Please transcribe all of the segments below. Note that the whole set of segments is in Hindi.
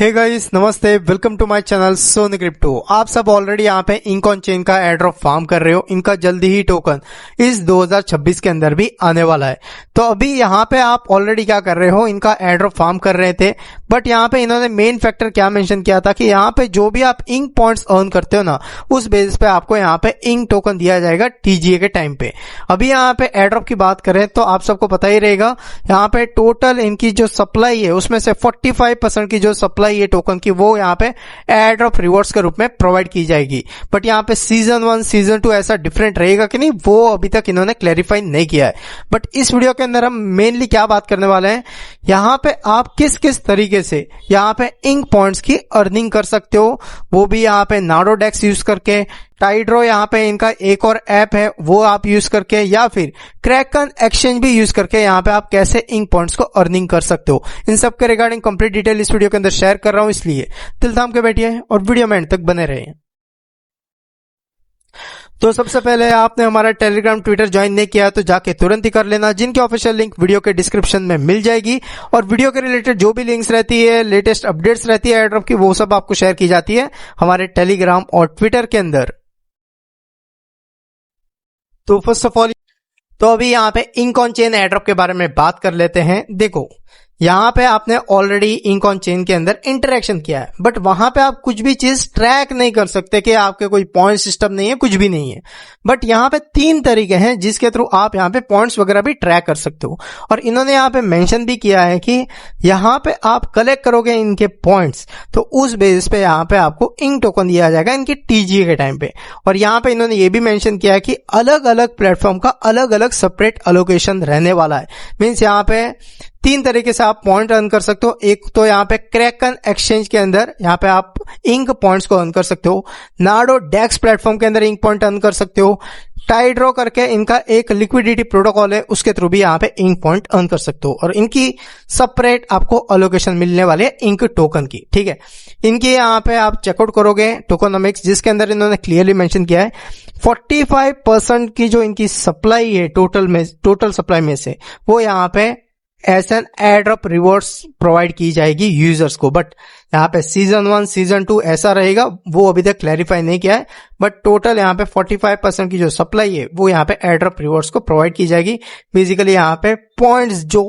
हे गाइस, नमस्ते, welcome to my channel Soni crypto. आप सब ऑलरेडी यहाँ पे इंक ऑन चेन का एयर ड्रॉप फार्म कर रहे हो। इनका जल्दी ही टोकन इस 2026 के अंदर भी आने वाला है। तो अभी यहाँ पे आप ऑलरेडी क्या कर रहे हो, इनका एयर ड्रॉप फार्म कर रहे थे, बट यहाँ पे इन्होंने मेन फैक्टर क्या मेंशन किया था कि यहाँ पे जो भी आप इंक पॉइंट्स अर्न करते हो ना, उस बेसिस पे आपको यहाँ पे इंक टोकन दिया जाएगा टीजीए के टाइम पे। अभी यहाँ पे एयर ड्रॉप की बात करें तो आप सबको पता ही रहेगा, यहाँ पे टोटल इनकी जो सप्लाई है उसमें से 45% की जो सप्लाई ये टोकन की वो यहाँ पे एयर ड्रॉप रिवॉर्ड्स के रूप में प्रोवाइड की जाएगी। बट यहाँ पे सीजन 1 सीजन 2 ऐसा डिफरेंट रहेगा कि नहीं, वो अभी तक इन्होंने क्लैरिफाई नहीं किया है। बट इस वीडियो के अंदर हम मेनली क्या बात करने वाले हैं, यहाँ पे आप किस किस तरीके से यहाँ पे इंक पॉइंट्स की अर्निंग कर सकते हो, वो भी यहाँ पे नाडो डेक्स यूज करके, टाइड्रो यहाँ पे इनका एक और ऐप है वो आप यूज करके, या फिर क्रैकन एक्सचेंज भी यूज करके यहाँ पे आप कैसे इंक पॉइंट्स को अर्निंग कर सकते हो। इन सब के रिगार्डिंग कंप्लीट डिटेल इस वीडियो के अंदर शेयर कर रहा हूं, इसलिए दिल थाम के बैठिए और वीडियो में एंड तक बने रहे। तो सबसे पहले आपने हमारा टेलीग्राम ट्विटर ज्वाइन नहीं किया तो जाके तुरंत ही कर लेना, जिनकी ऑफिशियल लिंक वीडियो के डिस्क्रिप्शन में मिल जाएगी। और वीडियो के रिलेटेड जो भी लिंक्स रहती है, लेटेस्ट अपडेट्स रहती है एयरड्रॉप की, वो सब आपको शेयर की जाती है हमारे टेलीग्राम और ट्विटर के अंदर। तो फर्स्ट ऑफ ऑल तो अभी यहाँ पे इंक ऑन चेन एयरड्रॉप के बारे में बात कर लेते हैं। देखो, यहाँ पे आपने ऑलरेडी इंक ऑन चेन के अंदर इंटरेक्शन किया है, बट वहां पे आप कुछ भी चीज ट्रैक नहीं कर सकते कि आपके कोई पॉइंट सिस्टम नहीं है, कुछ भी नहीं है। बट यहाँ पे 3 तरीके हैं जिसके थ्रू आप यहाँ पे पॉइंट्स वगैरह भी ट्रैक कर सकते हो। और इन्होंने यहाँ पे मेंशन भी किया है कि यहाँ पे आप कलेक्ट करोगे इनके पॉइंट्स तो उस बेसिस पे यहाँ पे आपको इंक टोकन दिया जाएगा इनके टीजीए के टाइम पे। और यहाँ पे इन्होंने ये भी मेंशन किया है कि अलग अलग प्लेटफॉर्म का अलग अलग सेपरेट एलोकेशन रहने वाला है। मीन्स यहाँ पे 3 तरीके से आप पॉइंट अर्न कर सकते हो। एक तो यहाँ पे क्रैकन एक्सचेंज के अंदर यहाँ पे आप इंक पॉइंट्स को अर्न कर सकते हो, नाडो डेक्स प्लेटफॉर्म के अंदर इंक पॉइंट अर्न कर सकते हो, टाइड्रो करके इनका एक लिक्विडिटी प्रोटोकॉल है उसके थ्रू भी यहाँ पे इंक पॉइंट अर्न कर सकते हो। और इनकी सेपरेट आपको अलोकेशन मिलने वाले है इंक टोकन की, ठीक है। इनकी यहाँ पे आप चेकआउट करोगे टोकनोमिक्स, जिसके अंदर इन्होंने क्लियरली मेंशन किया है 45% की जो इनकी सप्लाई है टोटल सप्लाई में से वो यहाँ पे as an airdrop rewards provide की जाएगी यूजर्स को। बट यहाँ पे सीजन 1 सीजन 2 ऐसा रहेगा, वो अभी तक क्लैरिफाई नहीं किया है। बट टोटल यहाँ पे 45% की जो सप्लाई है वो यहाँ पे एयर ड्रॉप रिवॉर्ड्स को प्रोवाइड की जाएगी। बेसिकली यहाँ पे पॉइंट्स जो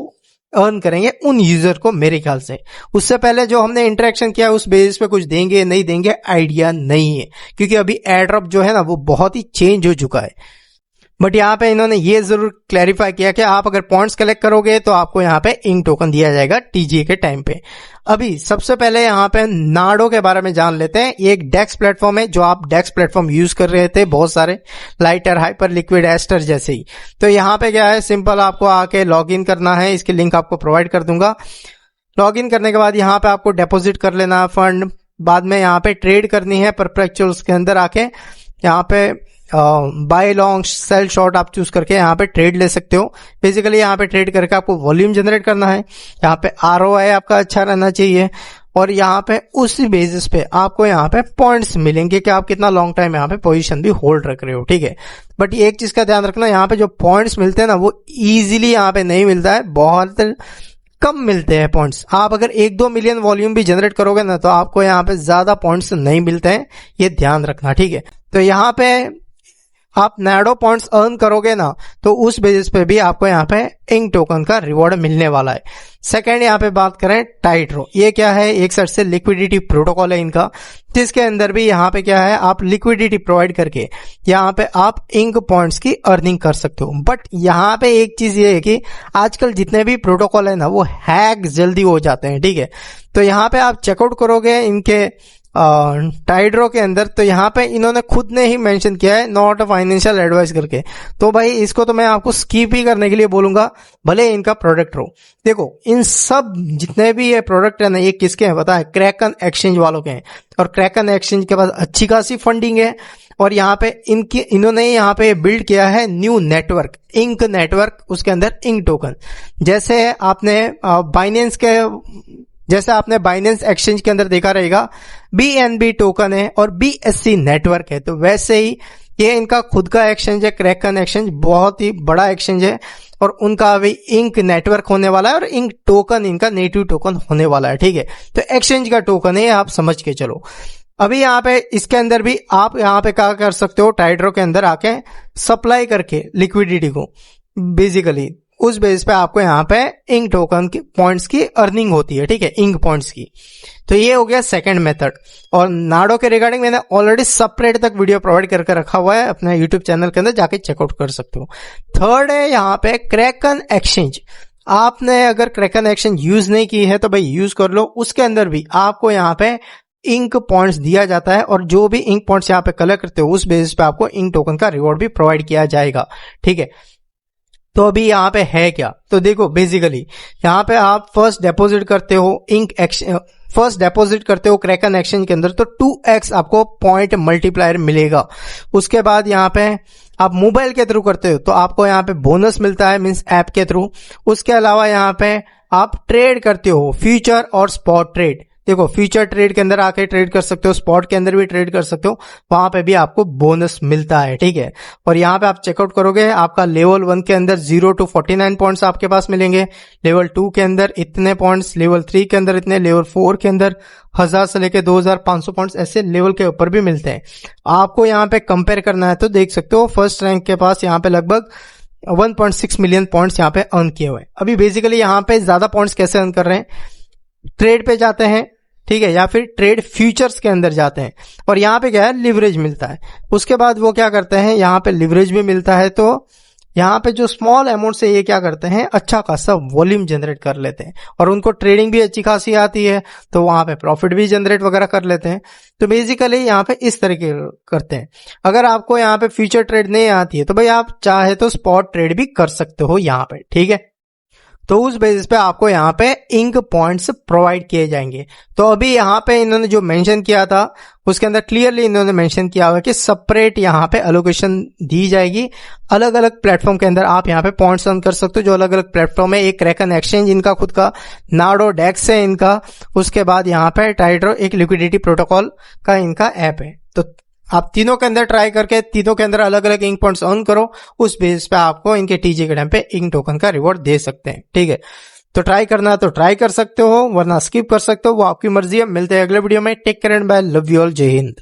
अर्न करेंगे उन यूजर को, मेरे ख्याल से उससे पहले जो हमने इंटरेक्शन किया है उस बेसिस पे कुछ देंगे नहीं देंगे आइडिया नहीं है, क्योंकि अभी एयर ड्रॉप जो है ना वो बहुत ही चेंज हो चुका है। बट यहाँ पे इन्होंने ये जरूर क्लैरिफाई किया कि आप अगर पॉइंट्स कलेक्ट करोगे तो आपको यहाँ पे इंक टोकन दिया जाएगा टीजीए के टाइम पे। अभी सबसे पहले यहाँ पे नाडो के बारे में जान लेते हैं। ये एक डेक्स प्लेटफॉर्म है, जो आप डेक्स प्लेटफॉर्म यूज कर रहे थे बहुत सारे, लाइटर, हाइपर लिक्विड, एस्टर जैसे ही। तो यहाँ पे क्या है, सिंपल आपको आके लॉग इन करना है, इसकी लिंक आपको प्रोवाइड कर दूंगा। लॉग इन करने के बाद यहाँ पे आपको डिपॉजिट कर लेना है फंड, बाद में यहाँ पे ट्रेड करनी है परपेचुअल्स के अंदर आके, यहाँ पे बाय लॉन्ग सेल शॉर्ट आप चूज करके यहाँ पे ट्रेड ले सकते हो। बेसिकली यहाँ पे ट्रेड करके आपको वॉल्यूम जनरेट करना है, यहाँ पे आरओआई आपका अच्छा रहना चाहिए, और यहाँ पे उसी बेसिस पे आपको यहाँ पे पॉइंट्स मिलेंगे कि आप कितना लॉन्ग टाइम यहाँ पे पोजीशन भी होल्ड रख रहे हो, ठीक है। बट एक चीज का ध्यान रखना, यहाँ पे जो पॉइंट्स मिलते हैं ना वो इजीली यहाँ पे नहीं मिलता है, बहुत कम मिलते हैं पॉइंट्स। आप अगर 1-2 मिलियन वॉल्यूम भी जनरेट करोगे ना तो आपको यहाँ पे ज्यादा पॉइंट्स नहीं मिलते हैं, ये ध्यान रखना, ठीक है। तो यहाँ पे आप नाडो पॉइंट्स अर्न करोगे ना तो उस बेसिस पे भी आपको यहाँ पे इंक टोकन का रिवॉर्ड मिलने वाला है। सेकंड यहाँ पे बात करें टाइड्रो, ये क्या है, एक साइड से लिक्विडिटी प्रोटोकॉल है इनका, जिसके अंदर भी यहाँ पे क्या है, आप लिक्विडिटी प्रोवाइड करके यहाँ पे आप इंक पॉइंट्स की अर्निंग कर सकते हो। बट यहाँ पे एक चीज ये है कि आजकल जितने भी प्रोटोकॉल है ना वो हैक जल्दी हो जाते हैं, ठीक है। तो यहाँ पे आप चेकआउट करोगे इनके टाइड्रो के अंदर, तो यहाँ पे इन्होंने खुद ने ही मेंशन किया है नॉट अ फाइनेंशियल एडवाइस करके। तो भाई इसको तो मैं आपको स्किप ही करने के लिए बोलूंगा, भले इनका प्रोडक्ट हो। देखो, इन सब जितने भी ये प्रोडक्ट है ना, ये किसके हैं पता है, क्रैकन एक्सचेंज वालों के हैं। और क्रैकन एक्सचेंज के पास अच्छी खासी फंडिंग है, और यहाँ पे इन्होंने यहाँ पे बिल्ड किया है न्यू नेटवर्क, इंक नेटवर्क, उसके अंदर इंक टोकन। जैसे आपने बाइनेंस एक्सचेंज के अंदर देखा रहेगा BNB टोकन है और BSC नेटवर्क है, तो वैसे ही ये इनका खुद का एक्सचेंज है, क्रैकन एक्सचेंज, बहुत ही बड़ा एक्सचेंज है और उनका अभी इंक नेटवर्क होने वाला है और इंक टोकन इनका नेटिव टोकन होने वाला है, ठीक है। तो एक्सचेंज का टोकन है, आप समझ के चलो। अभी यहाँ पे इसके अंदर भी आप यहाँ पे क्या कर सकते हो, टाइड्रो के अंदर आके सप्लाई करके लिक्विडिटी को, बेसिकली उस बेस पे आपको यहाँ पे इंक टोकन की पॉइंट्स की अर्निंग होती है, ठीक है, इंक पॉइंट्स की। तो ये हो गया सेकंड मेथड। और नाडो के रिगार्डिंग मैंने ऑलरेडी सेपरेट तक वीडियो प्रोवाइड करके रखा हुआ है अपने यूट्यूब चैनल के अंदर, जाके चेकआउट कर सकते हो। थर्ड है यहाँ पे क्रैकन एक्सचेंज। आपने अगर क्रैकन एक्सचेंज यूज नहीं की है तो भाई यूज कर लो। उसके अंदर भी आपको यहाँ पे इंक पॉइंट्स दिया जाता है और जो भी इंक पॉइंट्स यहाँ पे कलेक्ट करते हो उस बेसिस पे आपको इंक टोकन का रिवॉर्ड भी प्रोवाइड किया जाएगा, ठीक है। तो अभी यहाँ पे है क्या, तो देखो बेसिकली यहाँ पे आप फर्स्ट डिपॉजिट करते हो फर्स्ट डिपॉजिट करते हो क्रैकन एक्सचेंज के अंदर तो 2x आपको पॉइंट मल्टीप्लायर मिलेगा। उसके बाद यहाँ पे आप मोबाइल के थ्रू करते हो तो आपको यहाँ पे बोनस मिलता है, मींस ऐप के थ्रू। उसके अलावा यहाँ पे आप ट्रेड करते हो फ्यूचर और स्पॉट ट्रेड। देखो फ्यूचर ट्रेड के अंदर आके ट्रेड कर सकते हो, स्पॉट के अंदर भी ट्रेड कर सकते हो, वहां पे भी आपको बोनस मिलता है, ठीक है। और यहाँ पे आप चेकआउट करोगे आपका लेवल 1 के अंदर 0 to 49 पॉइंट्स आपके पास मिलेंगे, लेवल 2 के अंदर इतने पॉइंट्स, लेवल 3 के अंदर इतने, लेवल 4 के अंदर 1000 से लेके 2500 पॉइंट्स, ऐसे लेवल के ऊपर भी मिलते हैं। आपको यहाँ पे कंपेयर करना है तो देख सकते हो फर्स्ट रैंक के पास यहाँ पे लगभग 1.6 मिलियन पॉइंट्स यहाँ पे अर्न किए हुए। अभी बेसिकली यहाँ पे ज्यादा पॉइंट्स कैसे अर्न कर रहे हैं, ट्रेड पे जाते हैं, ठीक है, या फिर ट्रेड फ्यूचर्स के अंदर जाते हैं और यहाँ पे क्या है, लिवरेज मिलता है। उसके बाद वो क्या करते हैं, यहाँ पे लिवरेज भी मिलता है तो यहाँ पे जो स्मॉल अमाउंट से ये क्या करते हैं, अच्छा खासा वॉल्यूम जनरेट कर लेते हैं और उनको ट्रेडिंग भी अच्छी खासी आती है तो वहां पे प्रॉफिट भी जनरेट वगैरह कर लेते हैं। तो बेसिकली यहाँ पे इस तरीके करते हैं। अगर आपको यहाँ पे फ्यूचर ट्रेड नहीं आती है तो भाई आप चाहे तो स्पॉट ट्रेड भी कर सकते हो यहाँ पे, ठीक है। तो उस बेसिस पे आपको यहाँ पे इंक पॉइंट्स प्रोवाइड किए जाएंगे। तो अभी यहाँ पे इन्होंने जो मेंशन किया था उसके अंदर क्लियरली इन्होंने मेंशन किया हुआ है कि सेपरेट यहाँ पे एलोकेशन दी जाएगी। अलग अलग प्लेटफॉर्म के अंदर आप यहाँ पे पॉइंट्स अर्न कर सकते हो, जो अलग अलग प्लेटफॉर्म है। एक क्रैकन एक्सचेंज इनका खुद का, नाडो डेक्स है इनका, उसके बाद यहाँ पे टाइड्रो एक लिक्विडिटी प्रोटोकॉल का इनका ऐप है। तो आप तीनों के अंदर ट्राई करके तीनों के अंदर अलग अलग इंक पॉइंट्स अर्न करो, उस बेस पे आपको इनके टीजी के टाइम पे इंक टोकन का रिवॉर्ड दे सकते हैं, ठीक है। तो ट्राई करना है तो ट्राई कर सकते हो, वरना स्किप कर सकते हो, वो आपकी मर्जी है। मिलते हैं अगले वीडियो में। Take care and bye, love you all, जय हिंद।